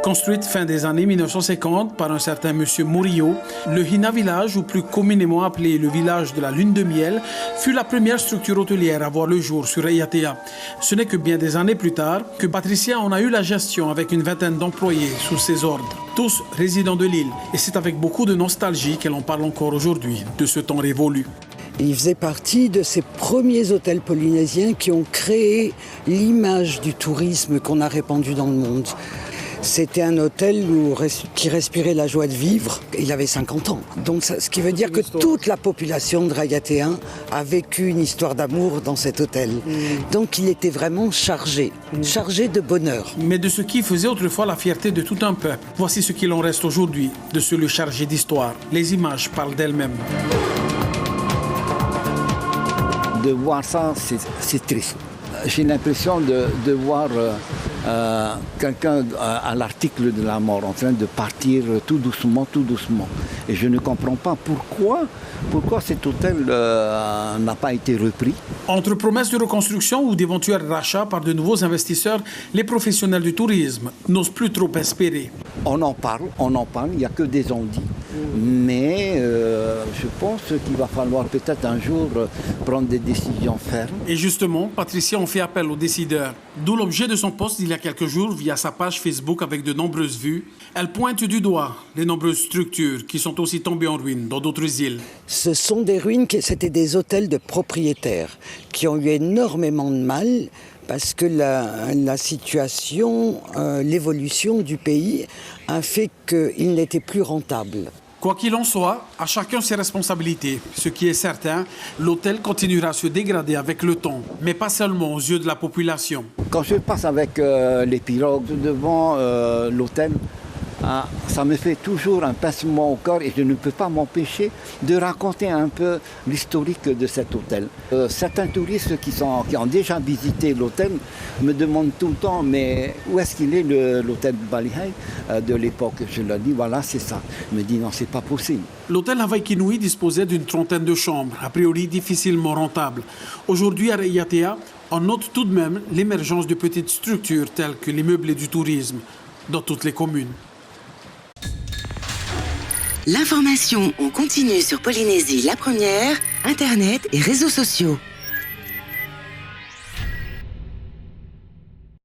Construite fin des années 1950 par un certain monsieur Murillo, le Hina Village, ou plus communément appelé le village de la Lune de Miel, fut la première structure hôtelière à voir le jour sur Ayatea. Ce n'est que bien des années plus tard que Patricia en a eu la gestion avec une vingtaine d'employés sous ses ordres, tous résidents de l'île. Et c'est avec beaucoup de nostalgie qu'elle en parle encore aujourd'hui, de ce temps révolu. Il faisait partie de ces premiers hôtels polynésiens qui ont créé l'image du tourisme qu'on a répandu dans le monde. C'était un hôtel qui respirait la joie de vivre. Il avait 50 ans. Donc, ce qui veut dire que toute la population de Raiatea a vécu une histoire d'amour dans cet hôtel. Donc il était vraiment chargé de bonheur. Mais de ce qui faisait autrefois la fierté de tout un peuple, voici ce qu'il en reste aujourd'hui, de ce lieu chargé d'histoire. Les images parlent d'elles-mêmes. De voir ça, c'est triste. J'ai l'impression de voir quelqu'un à l'article de la mort en train de partir tout doucement. Et je ne comprends pas pourquoi cet hôtel n'a pas été repris. Entre promesses de reconstruction ou d'éventuels rachats par de nouveaux investisseurs, les professionnels du tourisme n'osent plus trop espérer. On en parle, il n'y a que des on-dit. Mais je pense qu'il va falloir peut-être un jour prendre des décisions fermes. Et justement, Patricia en fait appel aux décideurs. D'où l'objet de son post il y a quelques jours via sa page Facebook avec de nombreuses vues. Elle pointe du doigt les nombreuses structures qui sont aussi tombées en ruine dans d'autres îles. Ce sont des ruines, c'était des hôtels de propriétaires qui ont eu énormément de mal parce que la situation, l'évolution du pays a fait qu'il n'était plus rentable. Quoi qu'il en soit, à chacun ses responsabilités. Ce qui est certain, l'hôtel continuera à se dégrader avec le temps, mais pas seulement aux yeux de la population. Quand je passe avec les pirogues devant l'hôtel, ça me fait toujours un pincement au corps et je ne peux pas m'empêcher de raconter un peu l'historique de cet hôtel. Certains touristes qui ont déjà visité l'hôtel me demandent tout le temps, mais où est-ce qu'il est l'hôtel Balihai de l'époque? Je leur dis, voilà, c'est ça. Ils me disent, non, c'est pas possible. L'hôtel Hawaii Kinui disposait d'une trentaine de chambres, a priori difficilement rentables. Aujourd'hui, à Raiatea, on note tout de même l'émergence de petites structures telles que les meublés du tourisme dans toutes les communes. L'information en continu sur Polynésie la première, Internet et réseaux sociaux.